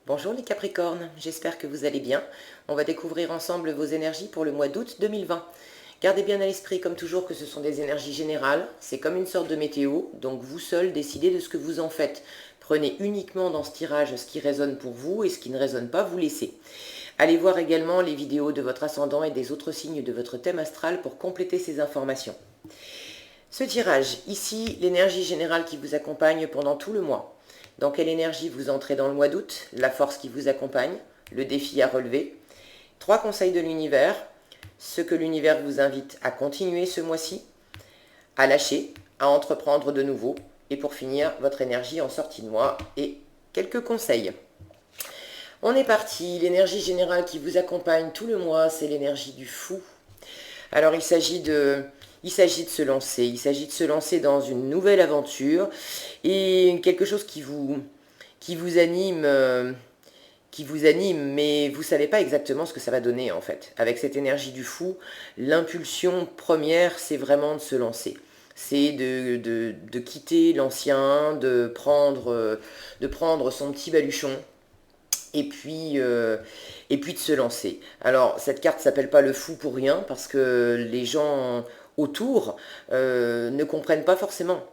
Bonjour les Capricornes, j'espère que vous allez bien. On va découvrir ensemble vos énergies pour le mois d'août 2020. Gardez bien à l'esprit comme toujours que ce sont des énergies générales, c'est comme une sorte de météo, donc vous seul décidez de ce que vous en faites. Prenez uniquement dans ce tirage ce qui résonne pour vous et ce qui ne résonne pas, vous laissez. Allez voir également les vidéos de votre ascendant et des autres signes de votre thème astral pour compléter ces informations. Ce tirage, ici, l'énergie générale qui vous accompagne pendant tout le mois. Dans quelle énergie vous entrez dans le mois d'août? La force qui vous accompagne, le défi à relever. 3 conseils de l'univers, ce que l'univers vous invite à continuer ce mois-ci, à lâcher, à entreprendre de nouveau. Et pour finir, votre énergie en sortie de mois et quelques conseils. On est parti, l'énergie générale qui vous accompagne tout le mois, c'est l'énergie du fou. Alors il s'agit de se lancer dans une nouvelle aventure et quelque chose qui vous anime, mais vous ne savez pas exactement ce que ça va donner en fait. Avec cette énergie du fou, l'impulsion première, c'est vraiment de se lancer. C'est de quitter l'ancien, de prendre son petit baluchon et puis de se lancer. Alors, cette carte s'appelle pas le fou pour rien, parce que les gens autour ne comprennent pas forcément.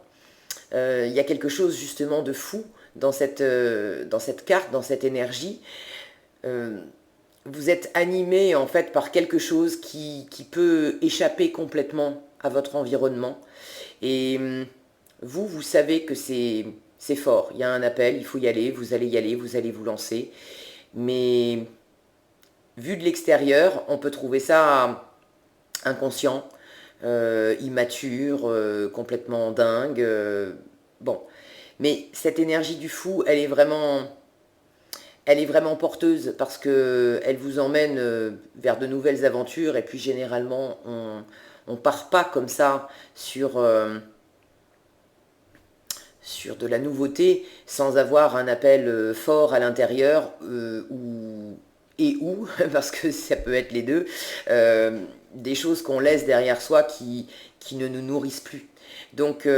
Il y a quelque chose justement de fou dans cette carte, dans cette énergie. Vous êtes animé en fait par quelque chose qui peut échapper complètement à votre environnement. Et vous savez que c'est fort, il y a un appel, il faut y aller, vous allez vous lancer. Mais vu de l'extérieur, on peut trouver ça inconscient, immature, complètement dingue. Bon, mais cette énergie du fou, elle est vraiment porteuse parce que elle vous emmène vers de nouvelles aventures. Et puis généralement, on part pas comme ça sur de la nouveauté sans avoir un appel fort à l'intérieur ou, parce que ça peut être les deux, des choses qu'on laisse derrière soi qui ne nous nourrissent plus. Donc,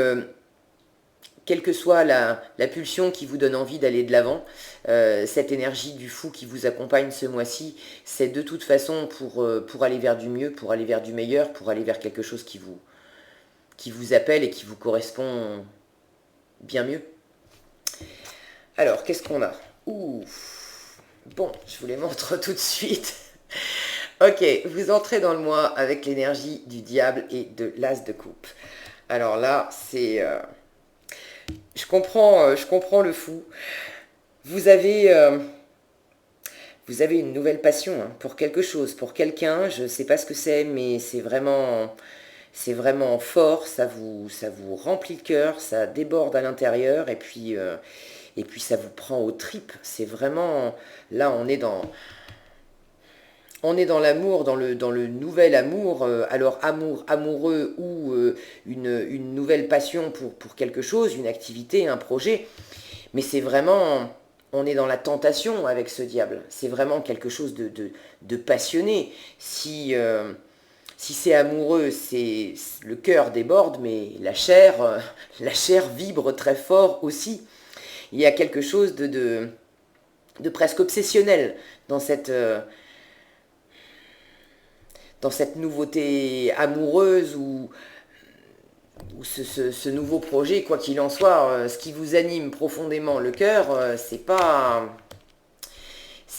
quelle que soit la pulsion qui vous donne envie d'aller de l'avant, cette énergie du fou qui vous accompagne ce mois-ci, c'est de toute façon pour aller vers du mieux, pour aller vers du meilleur, pour aller vers quelque chose qui vous appelle et qui vous correspond bien mieux. Alors, qu'est-ce qu'on a? Ouh. Bon, je vous les montre tout de suite. Ok, vous entrez dans le mois avec l'énergie du diable et de l'as de coupe. Alors là, c'est... je comprends le fou. Vous avez une nouvelle passion hein, pour quelque chose, pour quelqu'un. Je ne sais pas ce que c'est, mais c'est vraiment fort. Ça vous remplit le cœur, ça déborde à l'intérieur, et puis ça vous prend aux tripes. C'est vraiment... Là, on est dans l'amour, dans le nouvel amour, alors amoureux ou une nouvelle passion pour quelque chose, une activité, un projet. Mais c'est vraiment... On est dans la tentation avec ce diable. C'est vraiment quelque chose de passionné. Si c'est amoureux, le cœur déborde, mais la chair vibre très fort aussi. Il y a quelque chose de presque obsessionnel dans cette nouveauté amoureuse ou ce nouveau projet, quoi qu'il en soit, ce qui vous anime profondément le cœur, c'est pas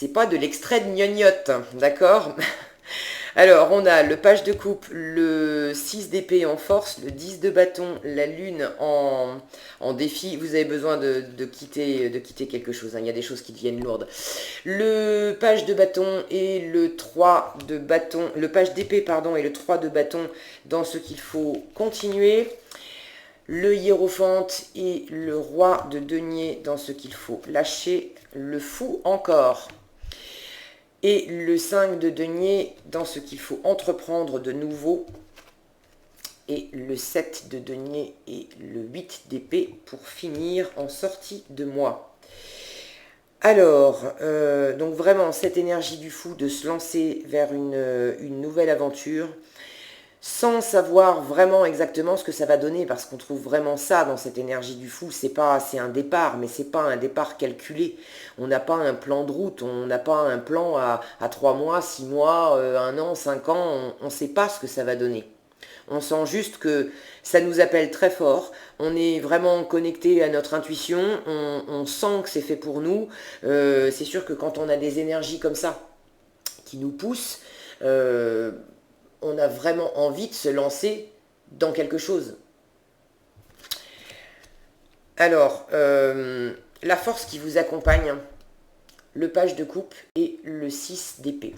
de l'extrait de gnognotte, d'accord? Alors, on a le page de coupe, le 6 d'épée en force, le 10 de bâton, la lune en défi. Vous avez besoin de quitter quelque chose, hein. Il y a des choses qui deviennent lourdes. Le page de bâton et le 3 de bâton, le page d'épée, pardon, et le 3 de bâton dans ce qu'il faut continuer. Le hiérophante et le roi de denier dans ce qu'il faut lâcher. Le fou encore. Et le 5 de denier dans ce qu'il faut entreprendre de nouveau. Et le 7 de denier et le 8 d'épée pour finir en sortie de mois. Alors, donc vraiment cette énergie du fou de se lancer vers une nouvelle aventure. sans savoir vraiment exactement ce que ça va donner, parce qu'on trouve vraiment ça dans cette énergie du fou. C'est un départ, mais c'est pas un départ calculé. On n'a pas un plan de route, on n'a pas un plan à 3 mois, 6 mois, 1 an, 5 ans, on ne sait pas ce que ça va donner. On sent juste que ça nous appelle très fort, on est vraiment connecté à notre intuition, on sent que c'est fait pour nous. C'est sûr que quand on a des énergies comme ça qui nous poussent, on a vraiment envie de se lancer dans quelque chose. Alors, la force qui vous accompagne, le page de coupe et le 6 d'épée.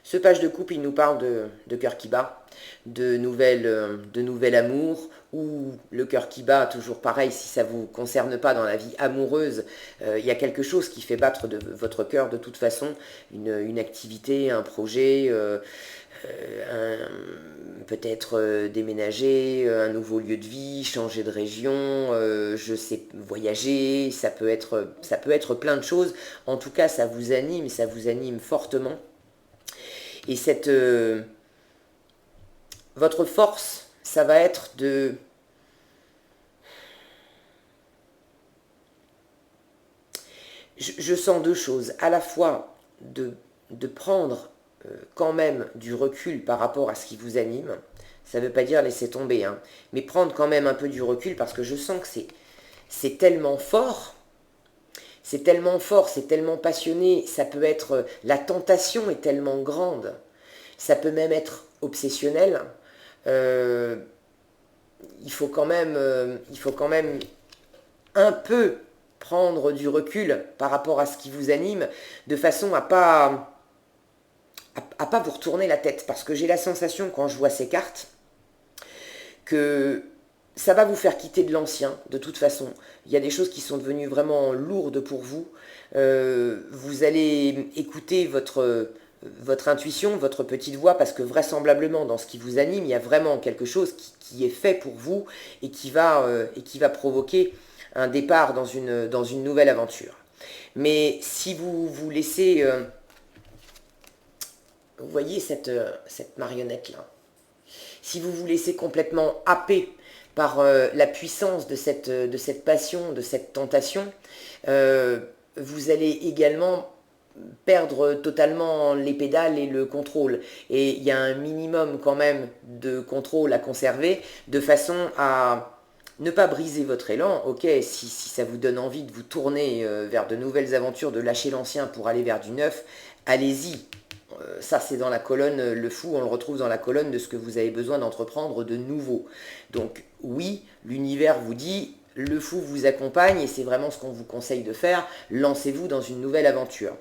Ce page de coupe, il nous parle de cœur qui bat, de nouvel amour, ou le cœur qui bat, toujours pareil, si ça ne vous concerne pas dans la vie amoureuse, il y a quelque chose qui fait battre votre cœur de toute façon, une activité, un projet, peut-être déménager, un nouveau lieu de vie, changer de région, je sais, voyager, ça peut être plein de choses. En tout cas, ça vous anime fortement. Et votre force, ça va être je sens deux choses. À la fois de prendre quand même du recul par rapport à ce qui vous anime. Ça ne veut pas dire laisser tomber, hein, mais prendre quand même un peu du recul parce que je sens que c'est tellement fort. C'est tellement fort, c'est tellement passionné, ça peut être, la tentation est tellement grande, ça peut même être obsessionnel. Euh, il faut quand même un peu prendre du recul par rapport à ce qui vous anime, de façon à pas vous retourner la tête, parce que j'ai la sensation quand je vois ces cartes que ça va vous faire quitter de l'ancien, de toute façon. Il y a des choses qui sont devenues vraiment lourdes pour vous. Vous allez écouter votre intuition, votre petite voix, parce que vraisemblablement, dans ce qui vous anime, il y a vraiment quelque chose qui est fait pour vous et qui va provoquer un départ dans une nouvelle aventure. Mais si vous vous laissez... vous voyez cette marionnette-là. Si vous vous laissez complètement happer par la puissance de cette passion, de cette tentation, vous allez également perdre totalement les pédales et le contrôle. Et il y a un minimum quand même de contrôle à conserver, de façon à ne pas briser votre élan. Ok, si ça vous donne envie de vous tourner vers de nouvelles aventures, de lâcher l'ancien pour aller vers du neuf, allez-y. Ça, c'est dans la colonne, le fou, on le retrouve dans la colonne de ce que vous avez besoin d'entreprendre de nouveau. Donc oui, l'univers vous dit, le fou vous accompagne et c'est vraiment ce qu'on vous conseille de faire, lancez-vous dans une nouvelle aventure.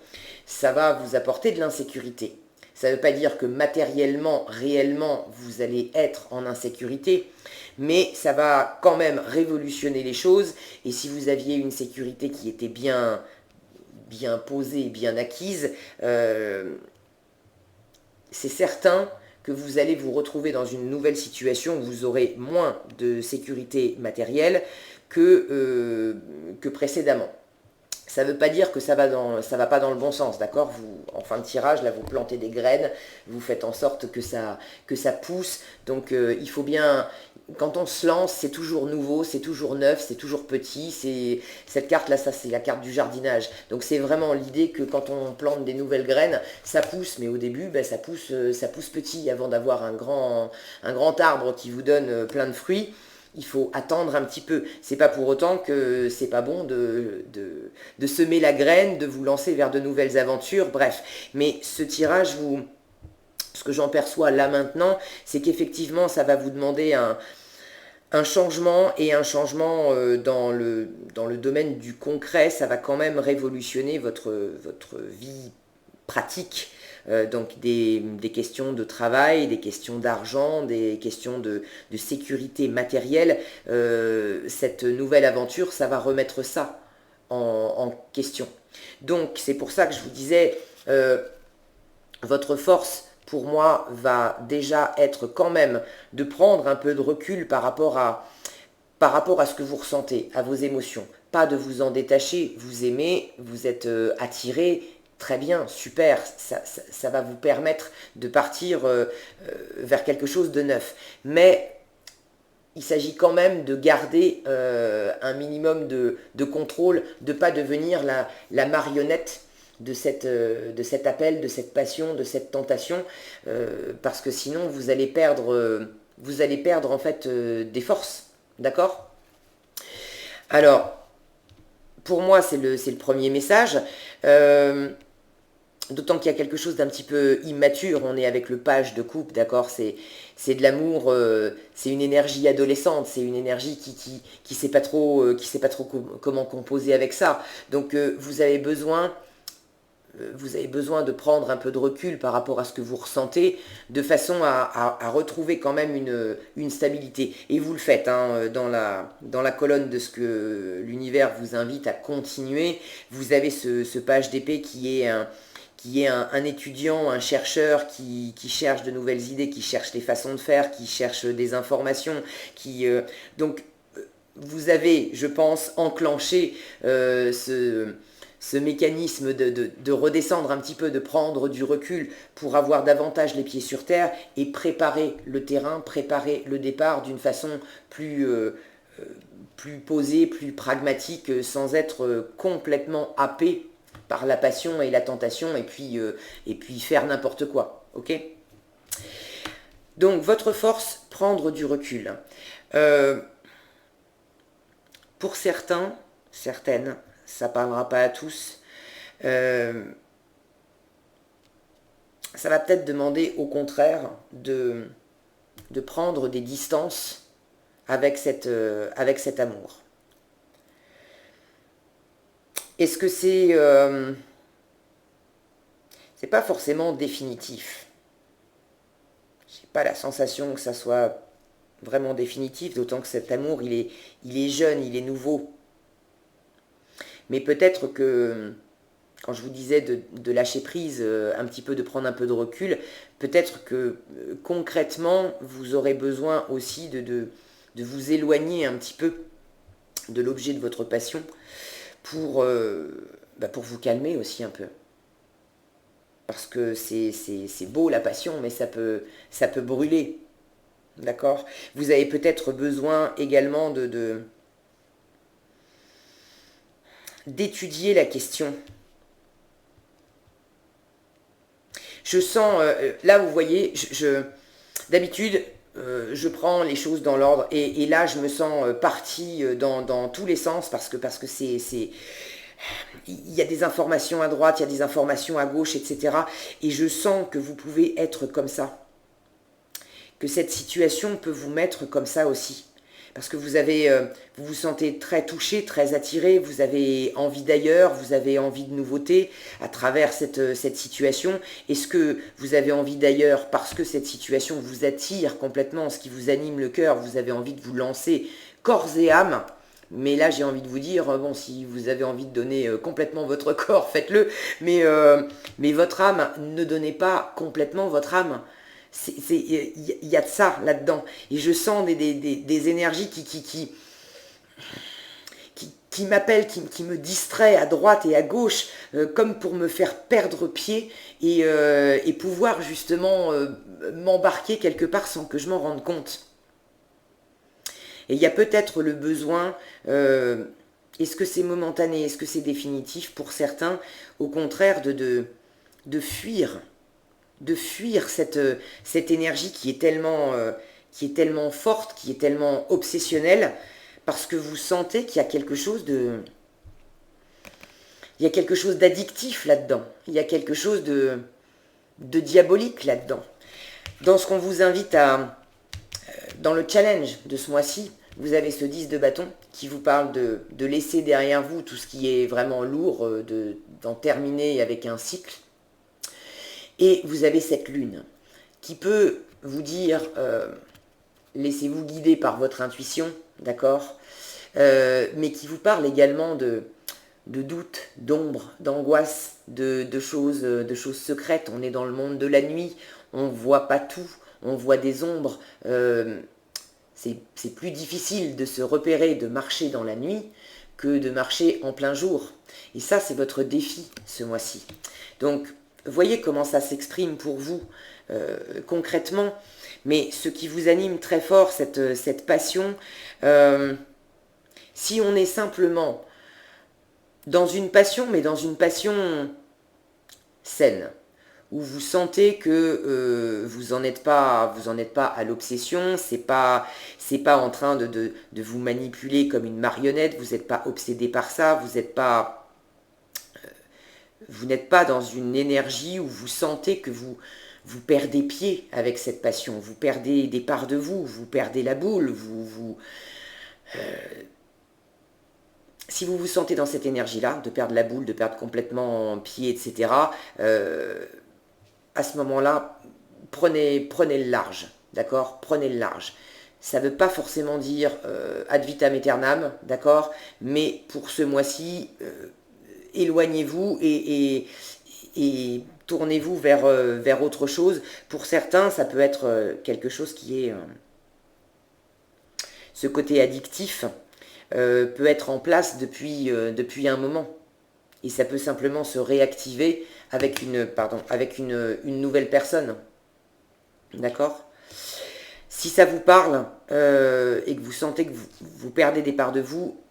Ça va vous apporter de l'insécurité. Ça ne veut pas dire que matériellement, réellement, vous allez être en insécurité, mais ça va quand même révolutionner les choses. Et si vous aviez une sécurité qui était bien posée, bien acquise, c'est certain que vous allez vous retrouver dans une nouvelle situation où vous aurez moins de sécurité matérielle que précédemment. Ça ne veut pas dire que ça va pas dans le bon sens, d'accord? Vous, en fin de tirage, là, vous plantez des graines, vous faites en sorte que ça pousse. Donc, il faut bien... Quand on se lance, c'est toujours nouveau, c'est toujours neuf, c'est toujours petit. Cette carte-là, ça, c'est la carte du jardinage. Donc, c'est vraiment l'idée que quand on plante des nouvelles graines, ça pousse. Mais au début, ben, ça pousse petit avant d'avoir un grand arbre qui vous donne plein de fruits. Il faut attendre un petit peu. C'est pas pour autant que c'est pas bon de semer la graine, de vous lancer vers de nouvelles aventures, bref. Mais ce tirage, ce que j'en perçois là maintenant, c'est qu'effectivement, ça va vous demander un changement, et un changement dans le domaine du concret. Ça va quand même révolutionner votre vie pratique. Donc des questions de travail, des questions d'argent, des questions de sécurité matérielle. Cette nouvelle aventure, ça va remettre ça en question. Donc c'est pour ça que je vous disais, votre force pour moi va déjà être quand même de prendre un peu de recul par rapport à ce que vous ressentez, à vos émotions. Pas de vous en détacher, vous aimez, vous êtes attiré, très bien, super, ça va vous permettre de partir vers quelque chose de neuf. Mais il s'agit quand même de garder un minimum de contrôle, de ne pas devenir la marionnette de cet appel, de cette passion, de cette tentation, parce que sinon vous allez perdre en fait des forces, d'accord? Alors, pour moi, c'est le premier message. D'autant qu'il y a quelque chose d'un petit peu immature, on est avec le page de coupe, d'accord, c'est de l'amour, c'est une énergie adolescente, c'est une énergie qui sait pas trop, comment composer avec ça. Donc vous avez besoin de prendre un peu de recul par rapport à ce que vous ressentez, de façon à retrouver quand même une stabilité. Et vous le faites, hein, dans la colonne de ce que l'univers vous invite à continuer, vous avez ce page d'épée qui est un étudiant, un chercheur qui cherche de nouvelles idées, qui cherche des façons de faire, qui cherche des informations, donc vous avez, je pense, enclenché ce mécanisme de redescendre un petit peu, de prendre du recul pour avoir davantage les pieds sur terre et préparer le terrain, préparer le départ d'une façon plus posée, plus pragmatique, sans être complètement happé par la passion et la tentation, et puis faire n'importe quoi, ok? Donc votre force, prendre du recul. Pour certains, certaines, ça parlera pas à tous, ça va peut-être demander au contraire de prendre des distances avec cet amour. Est-ce que c'est pas forcément définitif? J'ai pas la sensation que ça soit vraiment définitif, d'autant que cet amour, il est jeune, il est nouveau. Mais peut-être que, quand je vous disais de lâcher prise, un petit peu, de prendre un peu de recul, peut-être que concrètement, vous aurez besoin aussi de vous éloigner un petit peu de l'objet de votre passion pour vous calmer aussi un peu. Parce que c'est beau la passion, mais ça peut brûler. D'accord? Vous avez peut-être besoin également d'étudier la question. Je sens, là vous voyez, d'habitude, je prends les choses dans l'ordre, et là je me sens partie dans tous les sens, parce que il y a des informations à droite, il y a des informations à gauche, etc. Et je sens que vous pouvez être comme ça. Que cette situation peut vous mettre comme ça aussi. Parce que vous vous sentez très touché, très attiré, vous avez envie d'ailleurs, vous avez envie de nouveauté à travers cette situation. Est-ce que vous avez envie d'ailleurs parce que cette situation vous attire complètement, ce qui vous anime le cœur, vous avez envie de vous lancer corps et âme? Mais là, j'ai envie de vous dire, bon, si vous avez envie de donner complètement votre corps, faites-le. Mais votre âme, ne donnez pas complètement votre âme. Il y a de ça là-dedans. Et je sens des énergies qui m'appellent, qui me distraient à droite et à gauche, comme pour me faire perdre pied et pouvoir justement m'embarquer quelque part sans que je m'en rende compte. Et il y a peut-être le besoin, est-ce que c'est momentané, est-ce que c'est définitif pour certains, au contraire de fuir cette énergie qui est tellement forte, qui est tellement obsessionnelle, parce que vous sentez qu'il y a quelque chose d'addictif là-dedans, il y a quelque chose de diabolique là-dedans. Dans ce qu'on vous invite dans le challenge de ce mois-ci, vous avez ce 10 de bâton qui vous parle de laisser derrière vous tout ce qui est vraiment lourd, d'en terminer avec un cycle. Et vous avez cette lune qui peut vous dire, laissez-vous guider par votre intuition, d'accord, mais qui vous parle également de doute, d'ombre, d'angoisse, de choses secrètes. On est dans le monde de la nuit, on ne voit pas tout, on voit des ombres. C'est plus difficile de se repérer, de marcher dans la nuit que de marcher en plein jour. Et ça, c'est votre défi ce mois-ci. Donc, voyez comment ça s'exprime pour vous concrètement. Mais ce qui vous anime très fort, cette passion, si on est simplement dans une passion, mais dans une passion saine, où vous sentez que vous en êtes pas à l'obsession, c'est pas en train de vous manipuler comme une marionnette, vous n'êtes pas obsédé par ça, vous n'êtes pas dans une énergie où vous sentez que vous perdez pied avec cette passion, vous perdez des parts de vous, vous perdez la boule, si vous vous sentez dans cette énergie-là, de perdre la boule, de perdre complètement pied, etc., à ce moment-là, prenez le large, d'accord? Prenez le large. Ça ne veut pas forcément dire ad vitam aeternam, d'accord? Mais pour ce mois-ci, éloignez-vous et tournez-vous vers autre chose. Pour certains, ça peut être quelque chose qui est ce côté addictif, peut être en place depuis un moment. Et ça peut simplement se réactiver avec une nouvelle personne. D'accord? Si ça vous parle et que vous sentez que vous perdez des parts de vous,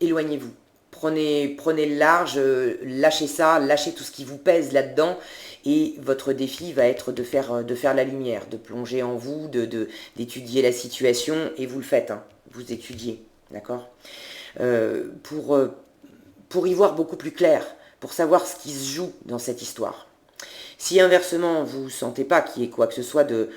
éloignez-vous. Prenez le large, lâchez ça, lâchez tout ce qui vous pèse là-dedans. Et votre défi va être de faire la lumière, de plonger en vous, d'étudier la situation. Et vous le faites, hein, vous étudiez. D'accord? Pour y voir beaucoup plus clair, pour savoir ce qui se joue dans cette histoire. Si inversement, vous ne sentez pas qu'il y ait quoi que ce soit de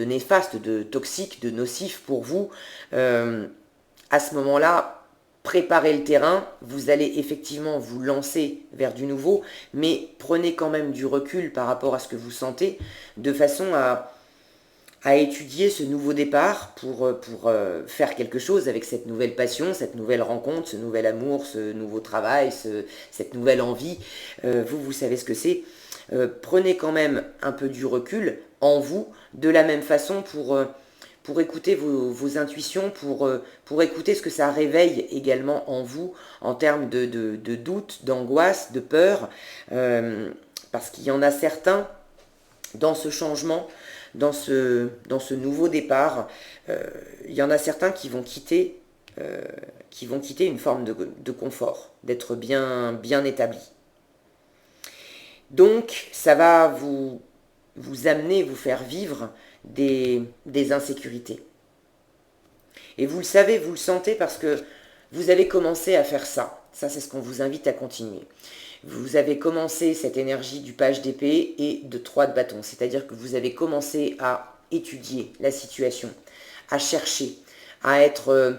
néfaste, de toxique, de nocif pour vous, à ce moment-là, préparez le terrain, vous allez effectivement vous lancer vers du nouveau, mais prenez quand même du recul par rapport à ce que vous sentez, de façon à étudier ce nouveau départ pour faire quelque chose avec cette nouvelle passion, cette nouvelle rencontre, ce nouvel amour, ce nouveau travail, cette nouvelle envie. Vous savez ce que c'est. Prenez quand même un peu du recul en vous, de la même façon pour écouter vos intuitions, pour écouter ce que ça réveille également en vous en termes de doute, d'angoisse, de peur, parce qu'il y en a certains dans ce changement, dans ce nouveau départ, il y en a certains qui vont quitter une forme de confort, d'être bien établis. Donc, ça va vous amener, vous faire vivre des insécurités. Et vous le savez, vous le sentez parce que vous avez commencé à faire ça. Ça, c'est ce qu'on vous invite à continuer. Vous avez commencé cette énergie du page d'épée et de 3 de bâton. C'est-à-dire que vous avez commencé à étudier la situation, à chercher, à être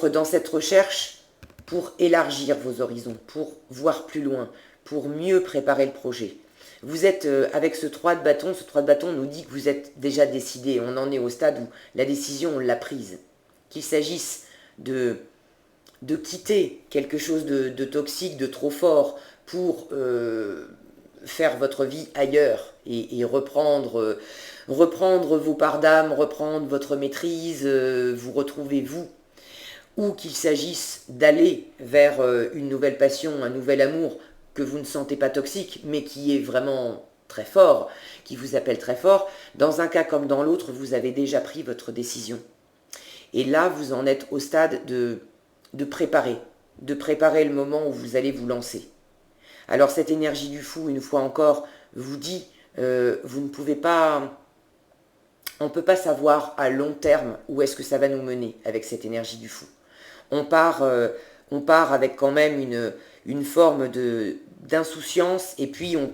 dans cette recherche pour élargir vos horizons, pour voir plus loin, pour mieux préparer le projet. Vous êtes avec ce 3 de bâton nous dit que vous êtes déjà décidé. On en est au stade où la décision, on l'a prise. Qu'il s'agisse de quitter quelque chose de toxique, de trop fort, pour faire votre vie ailleurs et reprendre vos parts d'âme, reprendre votre maîtrise, vous retrouver vous, ou qu'il s'agisse d'aller vers une nouvelle passion, un nouvel amour que vous ne sentez pas toxique, mais qui est vraiment très fort, qui vous appelle très fort, dans un cas comme dans l'autre, vous avez déjà pris votre décision. Et là, vous en êtes au stade de préparer le moment où vous allez vous lancer. Alors cette énergie du fou, une fois encore, vous dit, vous ne pouvez pas, on ne peut pas savoir à long terme où est-ce que ça va nous mener avec cette énergie du fou. On part avec quand même une forme d'insouciance et puis on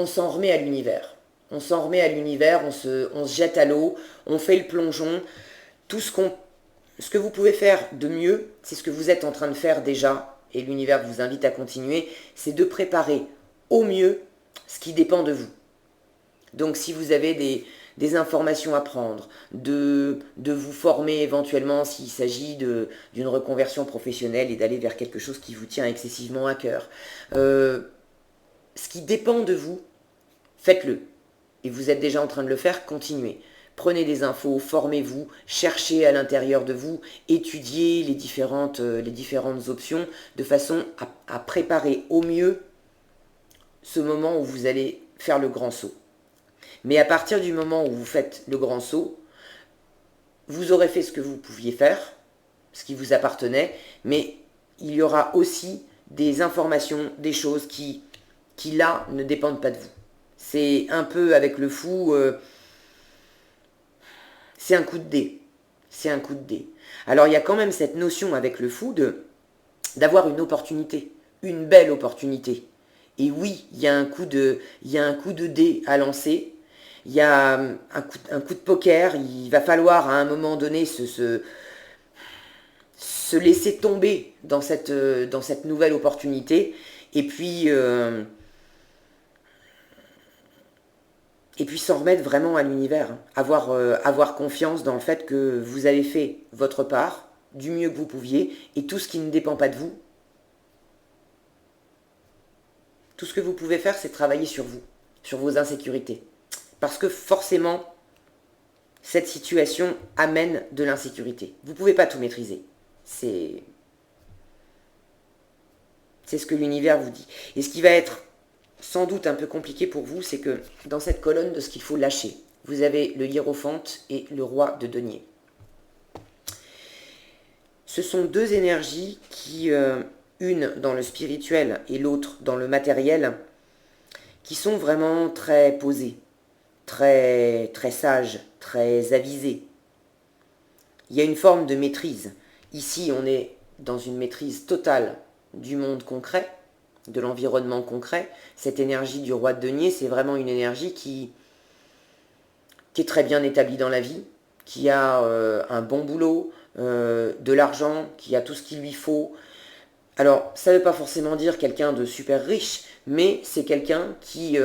s'en remet à l'univers. On s'en remet à l'univers, on se jette à l'eau, on fait le plongeon. Tout ce que vous pouvez faire de mieux, c'est ce que vous êtes en train de faire déjà, et l'univers vous invite à continuer, c'est de préparer au mieux ce qui dépend de vous. Donc si vous avez des informations à prendre, de vous former éventuellement s'il s'agit d'une reconversion professionnelle et d'aller vers quelque chose qui vous tient excessivement à cœur. Ce qui dépend de vous, faites-le. Et vous êtes déjà en train de le faire, continuez. Prenez des infos, formez-vous, cherchez à l'intérieur de vous, étudiez les différentes options de façon à préparer au mieux ce moment où vous allez faire le grand saut. Mais à partir du moment où vous faites le grand saut, vous aurez fait ce que vous pouviez faire, ce qui vous appartenait, mais il y aura aussi des informations, des choses qui là, ne dépendent pas de vous. C'est un peu avec le fou, c'est un coup de dé. C'est un coup de dé. Alors il y a quand même cette notion avec le fou d'avoir une opportunité, une belle opportunité. Et oui, il y a un coup de dé à lancer. Il y a un coup de poker. Il va falloir à un moment donné se laisser tomber dans cette nouvelle opportunité. Et puis s'en remettre vraiment à l'univers. Avoir confiance dans le fait que vous avez fait votre part, du mieux que vous pouviez, et tout ce qui ne dépend pas de vous, tout ce que vous pouvez faire, c'est travailler sur vous, sur vos insécurités. Parce que forcément, cette situation amène de l'insécurité. Vous ne pouvez pas tout maîtriser. C'est ce que l'univers vous dit. Et ce qui va être sans doute un peu compliqué pour vous, c'est que dans cette colonne de ce qu'il faut lâcher, vous avez le hiérophante et le roi de denier. Ce sont deux énergies qui, une dans le spirituel et l'autre dans le matériel, qui sont vraiment très posées, très, très sages, très avisées. Il y a une forme de maîtrise. Ici, on est dans une maîtrise totale du monde concret, de l'environnement concret. Cette énergie du roi de denier, c'est vraiment une énergie qui est très bien établie dans la vie, qui a un bon boulot, de l'argent, qui a tout ce qu'il lui faut. Alors, ça ne veut pas forcément dire quelqu'un de super riche, mais c'est quelqu'un qui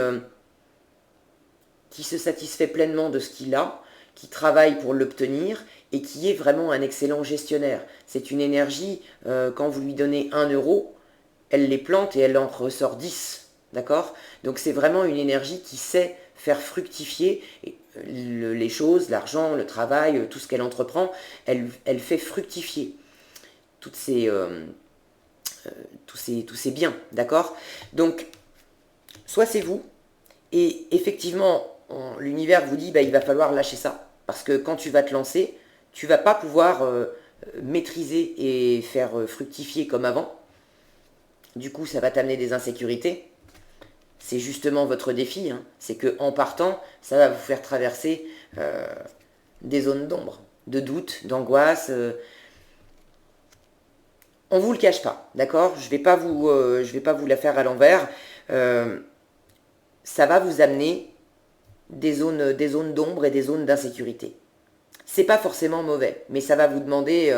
se satisfait pleinement de ce qu'il a, qui travaille pour l'obtenir et qui est vraiment un excellent gestionnaire. C'est une énergie, quand vous lui donnez 1 euro, elle les plante et elle en ressort 10. D'accord? Donc c'est vraiment une énergie qui sait faire fructifier les choses, l'argent, le travail, tout ce qu'elle entreprend, elle fait fructifier tous ces biens. D'accord? Donc, soit c'est vous, et effectivement, l'univers vous dit, il va falloir lâcher ça. Parce que quand tu vas te lancer, tu ne vas pas pouvoir maîtriser et faire fructifier comme avant. Du coup, ça va t'amener des insécurités. C'est justement votre défi. Hein. C'est qu'en partant, ça va vous faire traverser des zones d'ombre, de doute, d'angoisse. On ne vous le cache pas, d'accord? Je ne vais pas vous la faire à l'envers. Ça va vous amener des zones d'ombre et des zones d'insécurité. C'est pas forcément mauvais, mais ça va vous demander,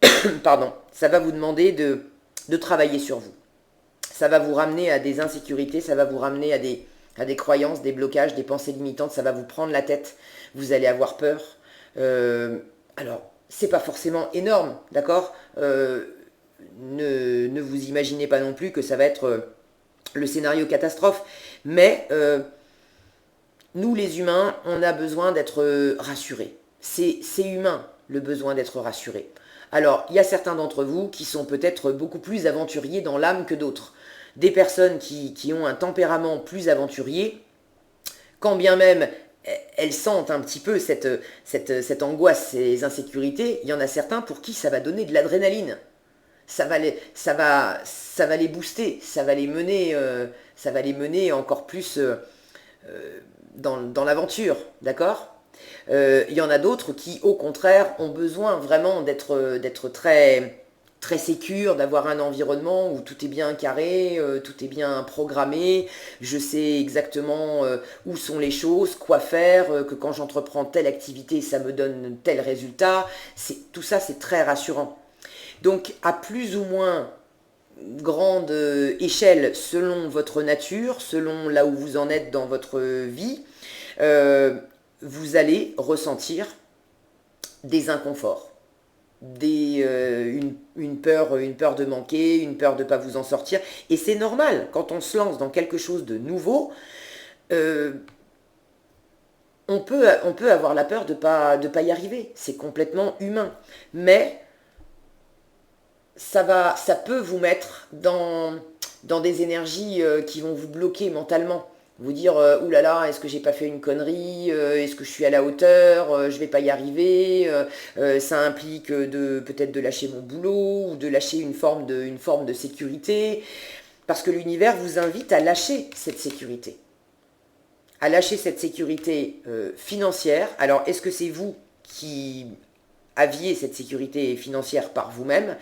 ça va vous demander de travailler sur vous. Ça va vous ramener à des insécurités, ça va vous ramener à des croyances, des blocages, des pensées limitantes, ça va vous prendre la tête, vous allez avoir peur. Alors, c'est pas forcément énorme, d'accord? Ne vous imaginez pas non plus que ça va être le scénario catastrophe, mais nous les humains, on a besoin d'être rassurés. C'est humain le besoin d'être rassuré. Alors, il y a certains d'entre vous qui sont peut-être beaucoup plus aventuriers dans l'âme que d'autres. Des personnes qui ont un tempérament plus aventurier, quand bien même elles sentent un petit peu cette angoisse, ces insécurités, il y en a certains pour qui ça va donner de l'adrénaline. Ça va les booster, ça va les mener encore plus dans l'aventure, d'accord? Il y en a d'autres qui, au contraire, ont besoin vraiment d'être très, très sécure, d'avoir un environnement où tout est bien carré, tout est bien programmé, je sais exactement où sont les choses, quoi faire, que quand j'entreprends telle activité, ça me donne tel résultat. Tout ça, c'est très rassurant. Donc, à plus ou moins grande échelle, selon votre nature, selon là où vous en êtes dans votre vie, vous allez ressentir des inconforts, une peur de manquer, une peur de ne pas vous en sortir. Et c'est normal, quand on se lance dans quelque chose de nouveau, on peut avoir la peur de pas y arriver. C'est complètement humain. Mais ça peut vous mettre dans des énergies qui vont vous bloquer mentalement. Vous dire, oulala, est-ce que j'ai pas fait une connerie, est-ce que je suis à la hauteur, je vais pas y arriver, ça implique peut-être de lâcher mon boulot ou de lâcher une forme de sécurité, parce que l'univers vous invite à lâcher cette sécurité, financière. Alors, est-ce que c'est vous qui aviez cette sécurité financière par vous-même?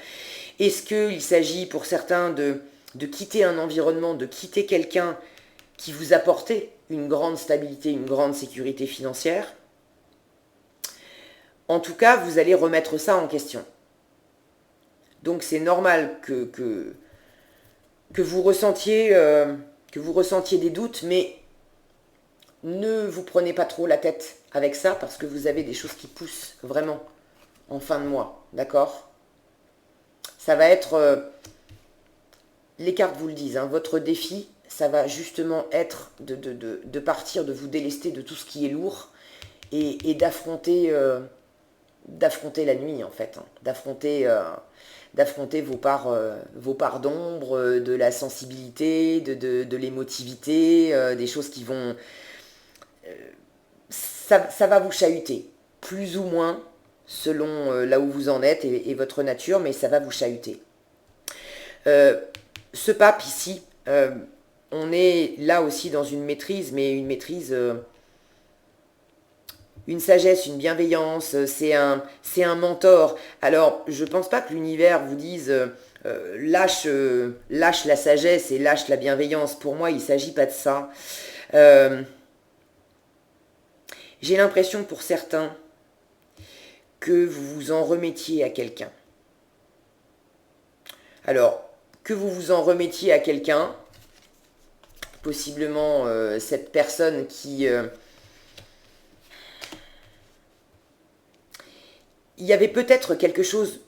Est-ce qu'il s'agit pour certains de quitter un environnement, de quitter quelqu'un qui vous apportait une grande stabilité, une grande sécurité financière? En tout cas, vous allez remettre ça en question. Donc c'est normal que vous ressentiez des doutes, mais ne vous prenez pas trop la tête avec ça, parce que vous avez des choses qui poussent vraiment en fin de mois, d'accord? Ça va être, les cartes vous le disent, hein, votre défi, ça va justement être de partir, de vous délester de tout ce qui est lourd et d'affronter la nuit, en fait, hein, d'affronter vos parts d'ombre, de la sensibilité, de l'émotivité, des choses qui vont... ça va vous chahuter, plus ou moins, selon là où vous en êtes et votre nature, mais ça va vous chahuter. Ce pape ici, on est là aussi dans une maîtrise, mais une maîtrise, une sagesse, une bienveillance, c'est un mentor. Alors, je ne pense pas que l'univers vous dise lâche la sagesse et lâche la bienveillance. Pour moi, il ne s'agit pas de ça. J'ai l'impression pour certains que vous vous en remettiez à quelqu'un. Alors, que vous vous en remettiez à quelqu'un, possiblement cette personne qui... il y avait peut-être quelque chose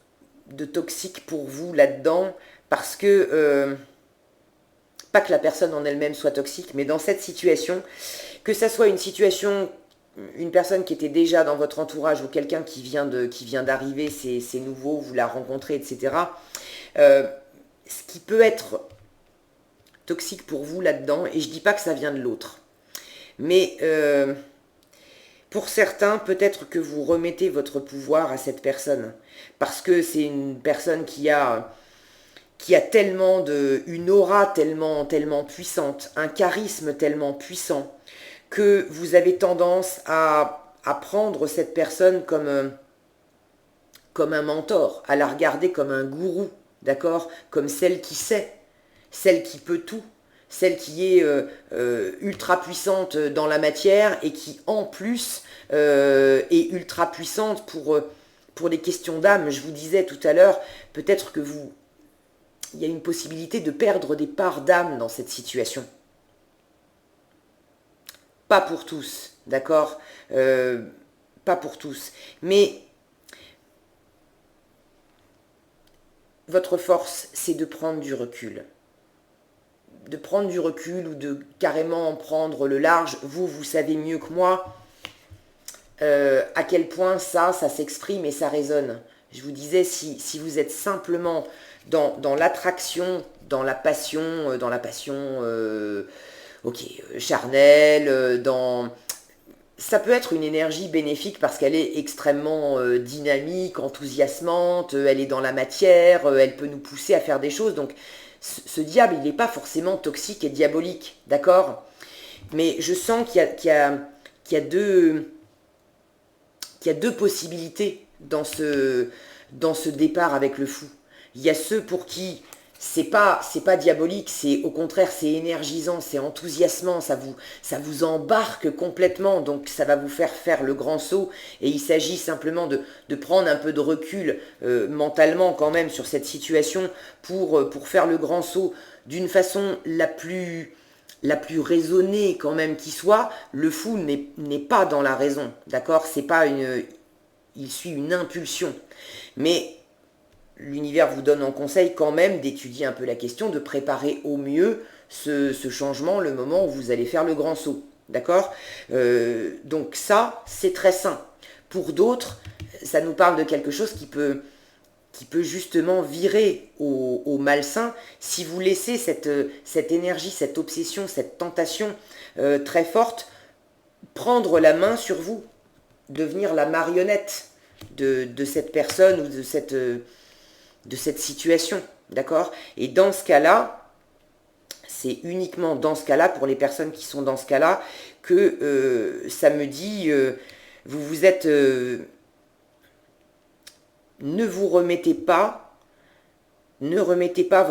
de toxique pour vous là-dedans, parce que... pas que la personne en elle-même soit toxique, mais dans cette situation, que ça soit une situation... une personne qui était déjà dans votre entourage ou quelqu'un qui vient d'arriver, c'est nouveau, vous la rencontrez, etc. Ce qui peut être toxique pour vous là-dedans, et je dis pas que ça vient de l'autre, mais pour certains, peut-être que vous remettez votre pouvoir à cette personne, parce que c'est une personne qui a tellement une aura tellement puissante, un charisme tellement puissant, que vous avez tendance à prendre cette personne comme un mentor, à la regarder comme un gourou, d'accord? Comme celle qui sait, celle qui peut tout, celle qui est ultra puissante dans la matière et qui en plus est ultra puissante pour les questions d'âme. Je vous disais tout à l'heure, peut-être que il y a une possibilité de perdre des parts d'âme dans cette situation. Pas pour tous, d'accord? Pas pour tous. Mais votre force, c'est de prendre du recul. De prendre du recul ou de carrément prendre le large. Vous savez mieux que moi à quel point ça s'exprime et ça résonne. Je vous disais, si vous êtes simplement dans l'attraction, dans la passion, charnelle, ça peut être une énergie bénéfique parce qu'elle est extrêmement dynamique, enthousiasmante, elle est dans la matière, elle peut nous pousser à faire des choses. Donc ce diable, il n'est pas forcément toxique et diabolique, d'accord? Mais je sens qu'il y a deux possibilités dans ce départ avec le fou. Il y a ceux pour qui c'est pas diabolique, c'est au contraire c'est énergisant, c'est enthousiasmant, ça vous embarque complètement, donc ça va vous faire le grand saut, et il s'agit simplement de prendre un peu de recul mentalement quand même sur cette situation pour faire le grand saut d'une façon la plus raisonnée quand même qui soit. Le fou n'est pas dans la raison, d'accord? C'est pas il suit une impulsion, mais l'univers vous donne en conseil quand même d'étudier un peu la question, de préparer au mieux ce changement, le moment où vous allez faire le grand saut. d'accord? Donc ça, c'est très sain. Pour d'autres, ça nous parle de quelque chose qui peut justement virer au malsain si vous laissez cette énergie, cette obsession, cette tentation très forte prendre la main sur vous, devenir la marionnette de cette personne ou de cette situation, d'accord? Et dans ce cas-là, c'est uniquement dans ce cas-là, pour les personnes qui sont dans ce cas-là, que ça me dit, vous vous êtes... ne vous remettez pas, ne remettez pas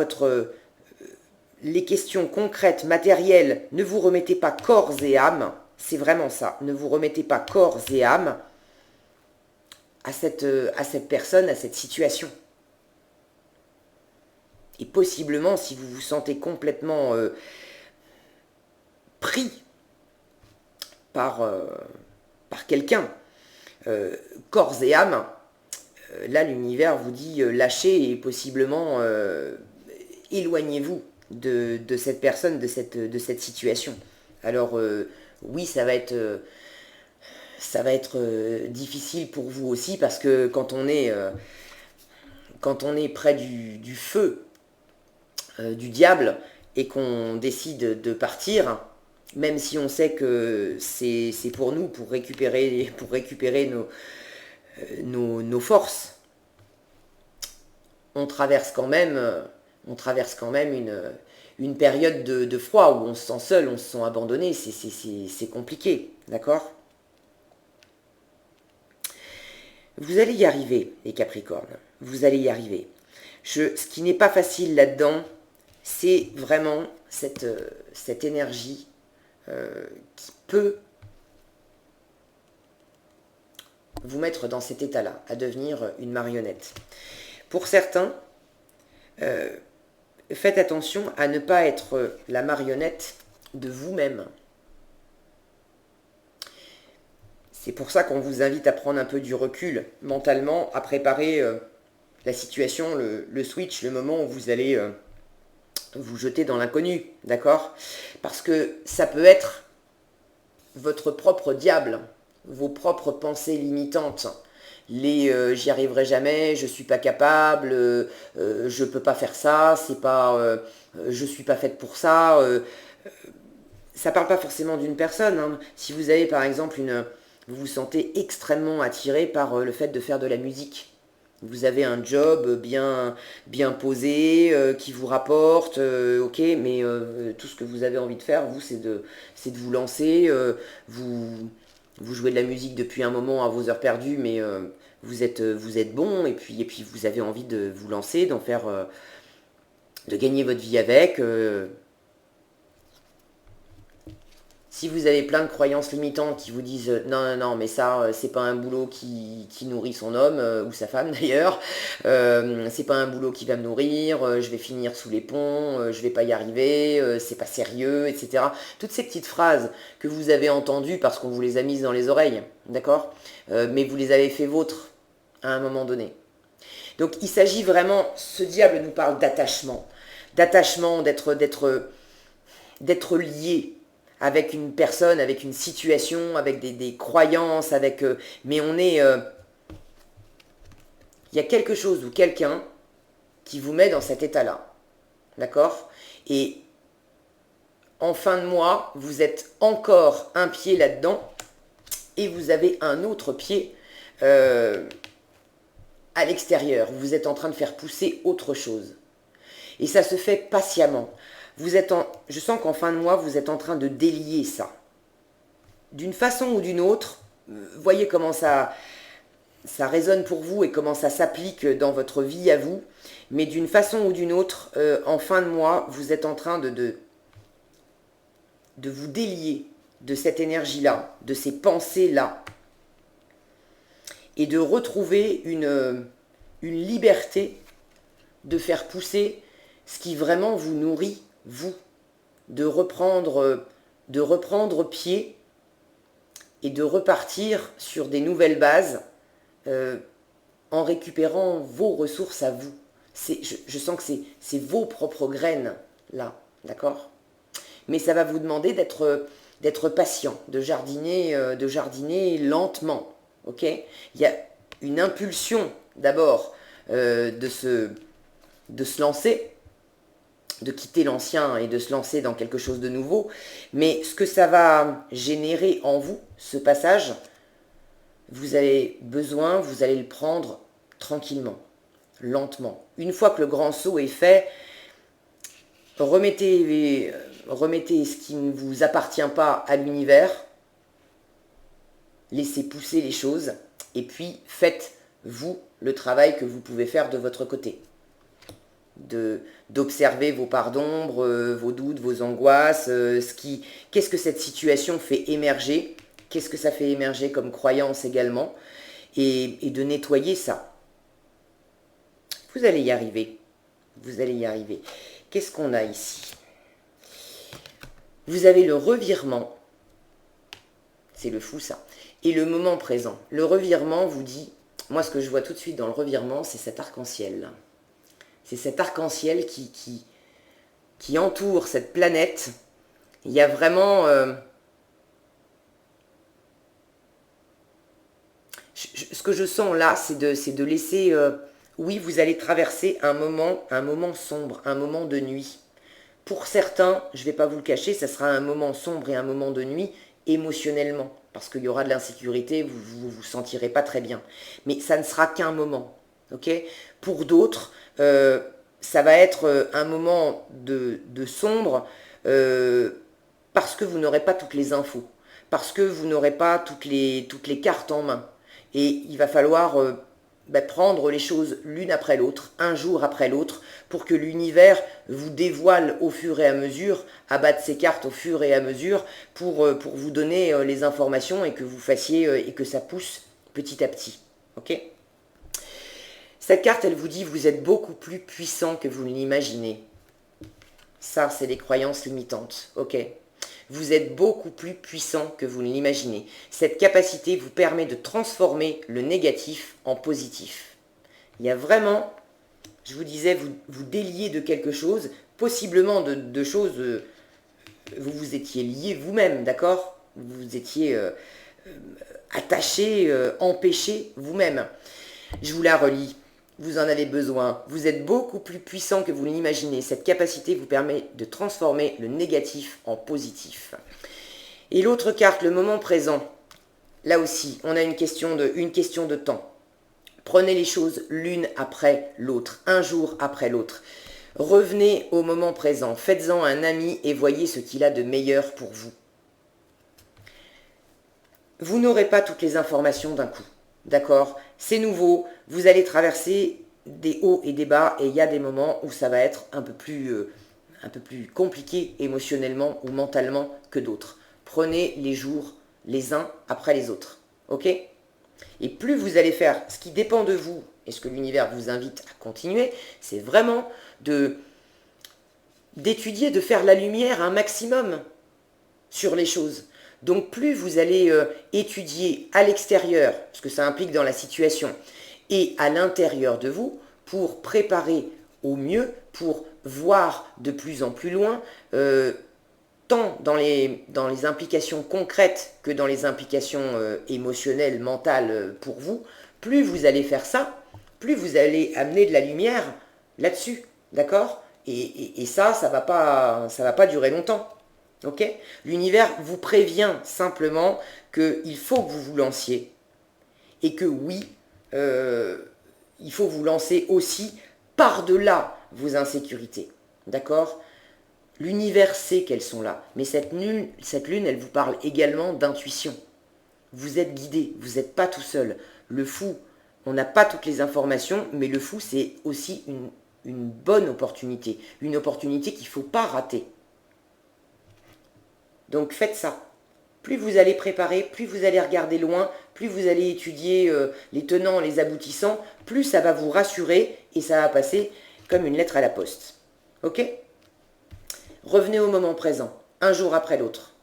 les questions concrètes, matérielles, ne vous remettez pas corps et âme, c'est vraiment ça, ne vous remettez pas corps et âme à cette personne, à cette situation. Et possiblement, si vous vous sentez complètement pris par quelqu'un, corps et âme, là l'univers vous dit lâchez et possiblement éloignez-vous de cette personne, de cette situation. Alors oui, ça va être difficile pour vous aussi parce que quand on est près du feu, du diable, et qu'on décide de partir, même si on sait que c'est pour nous, pour récupérer nos forces, on traverse quand même une période de froid où on se sent seul, on se sent abandonné, c'est compliqué, d'accord? Vous allez y arriver, les Capricornes, vous allez y arriver. Ce qui n'est pas facile là-dedans, c'est vraiment cette énergie qui peut vous mettre dans cet état-là, à devenir une marionnette. Pour certains, faites attention à ne pas être la marionnette de vous-même. C'est pour ça qu'on vous invite à prendre un peu du recul mentalement, à préparer la situation, le switch, le moment où vous allez vous jeter dans l'inconnu, d'accord? Parce que ça peut être votre propre diable, vos propres pensées limitantes, j'y arriverai jamais, je suis pas capable, je peux pas faire ça, c'est pas, je suis pas faite pour ça. Ça parle pas forcément d'une personne, hein. Si vous avez par exemple vous vous sentez extrêmement attiré par le fait de faire de la musique. Vous avez un job bien posé, qui vous rapporte, ok, mais tout ce que vous avez envie de faire, vous, c'est de vous lancer. Vous jouez de la musique depuis un moment à vos heures perdues, mais vous êtes bon, et puis vous avez envie de vous lancer, d'en faire, de gagner votre vie avec. Si vous avez plein de croyances limitantes qui vous disent non, non, non, mais ça, c'est pas un boulot qui nourrit son homme, ou sa femme d'ailleurs, c'est pas un boulot qui va me nourrir, je vais finir sous les ponts, je vais pas y arriver, c'est pas sérieux, etc. Toutes ces petites phrases que vous avez entendues parce qu'on vous les a mises dans les oreilles, d'accord? Mais vous les avez fait vôtres à un moment donné. Donc il s'agit vraiment, ce diable nous parle d'être lié avec une personne, avec une situation, avec des croyances, mais il y a quelque chose ou quelqu'un qui vous met dans cet état-là, d'accord? Et en fin de mois, vous êtes encore un pied là-dedans, et vous avez un autre pied à l'extérieur. Vous êtes en train de faire pousser autre chose. Et ça se fait patiemment. Je sens qu'en fin de mois, vous êtes en train de délier ça. D'une façon ou d'une autre, voyez comment ça résonne pour vous et comment ça s'applique dans votre vie à vous. Mais d'une façon ou d'une autre, en fin de mois, vous êtes en train de vous délier de cette énergie-là, de ces pensées-là. Et de retrouver une liberté de faire pousser ce qui vraiment vous nourrit, vous, de reprendre pied et de repartir sur des nouvelles bases en récupérant vos ressources à vous. Je sens que c'est vos propres graines, là, d'accord? Mais ça va vous demander d'être d'être patient, de jardiner lentement. Ok? Il y a une impulsion d'abord de se lancer, de quitter l'ancien et de se lancer dans quelque chose de nouveau. Mais ce que ça va générer en vous, ce passage, vous allez le prendre tranquillement, lentement. Une fois que le grand saut est fait, remettez ce qui ne vous appartient pas à l'univers, laissez pousser les choses, et puis faites, vous, le travail que vous pouvez faire de votre côté. D'observer vos parts d'ombre, vos doutes, vos angoisses, qu'est-ce que cette situation fait émerger, qu'est-ce que ça fait émerger comme croyance également, et de nettoyer ça. Vous allez y arriver. Vous allez y arriver. Qu'est-ce qu'on a ici? Vous avez le revirement. C'est le fou, ça. Et le moment présent. Le revirement vous dit... Moi, ce que je vois tout de suite dans le revirement, c'est cet arc-en-ciel. C'est cet arc-en-ciel qui entoure cette planète. Il y a vraiment... ce que je sens là, c'est de laisser... oui, vous allez traverser un moment sombre, un moment de nuit. Pour certains, je ne vais pas vous le cacher, ça sera un moment sombre et un moment de nuit émotionnellement. Parce qu'il y aura de l'insécurité, vous vous sentirez pas très bien. Mais ça ne sera qu'un moment. Ok? Pour d'autres, ça va être un moment de sombre parce que vous n'aurez pas toutes les infos. Parce que vous n'aurez pas toutes les cartes en main. Et il va falloir prendre les choses l'une après l'autre, un jour après l'autre, pour que l'univers vous dévoile au fur et à mesure, abatte ses cartes au fur et à mesure, pour vous donner les informations et que vous fassiez, et que ça pousse petit à petit. Ok ? Cette carte, elle vous dit, vous êtes beaucoup plus puissant que vous ne l'imaginez. Ça, c'est des croyances limitantes. Ok ? Vous êtes beaucoup plus puissant que vous ne l'imaginez. Cette capacité vous permet de transformer le négatif en positif. Il y a vraiment, je vous disais, vous déliez de quelque chose, possiblement de choses, vous vous étiez lié vous-même, d'accord? Vous étiez attaché, empêché vous-même. Je vous la relis. Vous en avez besoin. Vous êtes beaucoup plus puissant que vous l'imaginez. Cette capacité vous permet de transformer le négatif en positif. Et l'autre carte, le moment présent. Là aussi, on a une question de temps. Prenez les choses l'une après l'autre, un jour après l'autre. Revenez au moment présent. Faites-en un ami et voyez ce qu'il a de meilleur pour vous. Vous n'aurez pas toutes les informations d'un coup. D'accord? C'est nouveau, vous allez traverser des hauts et des bas et il y a des moments où ça va être un peu plus compliqué émotionnellement ou mentalement que d'autres. Prenez les jours les uns après les autres. Ok? Et plus vous allez faire ce qui dépend de vous et ce que l'univers vous invite à continuer, c'est vraiment d'étudier, de faire la lumière un maximum sur les choses. Donc plus vous allez étudier à l'extérieur, ce que ça implique dans la situation, et à l'intérieur de vous, pour préparer au mieux, pour voir de plus en plus loin, tant dans les implications concrètes que dans les implications émotionnelles, mentales pour vous, plus vous allez faire ça, plus vous allez amener de la lumière là-dessus, d'accord? Et ça va pas durer longtemps. Okay? L'univers vous prévient simplement qu'il faut que vous vous lanciez et que oui, il faut vous lancer aussi par-delà vos insécurités. D'accord? L'univers sait qu'elles sont là, mais cette lune, elle vous parle également d'intuition. Vous êtes guidé, vous n'êtes pas tout seul. Le fou, on n'a pas toutes les informations, mais le fou, c'est aussi une bonne opportunité, une opportunité qu'il ne faut pas rater. Donc faites ça. Plus vous allez préparer, plus vous allez regarder loin, plus vous allez étudier les tenants, les aboutissants, plus ça va vous rassurer et ça va passer comme une lettre à la poste. Ok? Revenez au moment présent, un jour après l'autre.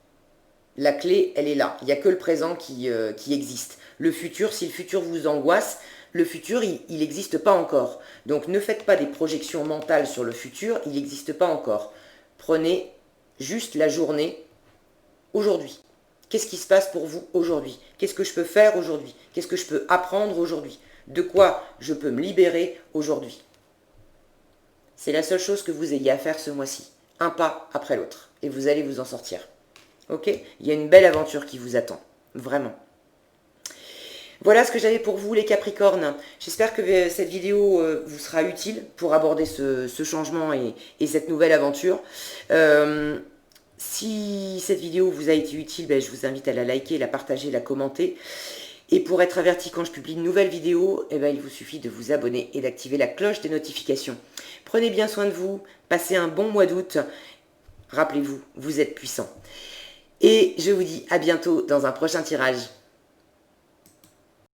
La clé, elle est là. Il n'y a que le présent qui existe. Le futur, si le futur vous angoisse, le futur, il n'existe pas encore. Donc ne faites pas des projections mentales sur le futur, il n'existe pas encore. Prenez juste la journée aujourd'hui. Qu'est-ce qui se passe pour vous aujourd'hui? Qu'est-ce que je peux faire aujourd'hui? Qu'est-ce que je peux apprendre aujourd'hui? De quoi je peux me libérer aujourd'hui? C'est la seule chose que vous ayez à faire ce mois-ci. Un pas après l'autre. Et vous allez vous en sortir. Ok? Il y a une belle aventure qui vous attend. Vraiment. Voilà ce que j'avais pour vous les Capricornes. J'espère que cette vidéo vous sera utile pour aborder ce changement et cette nouvelle aventure. Si cette vidéo vous a été utile, je vous invite à la liker, la partager, la commenter. Et pour être averti quand je publie une nouvelle vidéo, il vous suffit de vous abonner et d'activer la cloche des notifications. Prenez bien soin de vous, passez un bon mois d'août. Rappelez-vous, vous êtes puissant. Et je vous dis à bientôt dans un prochain tirage.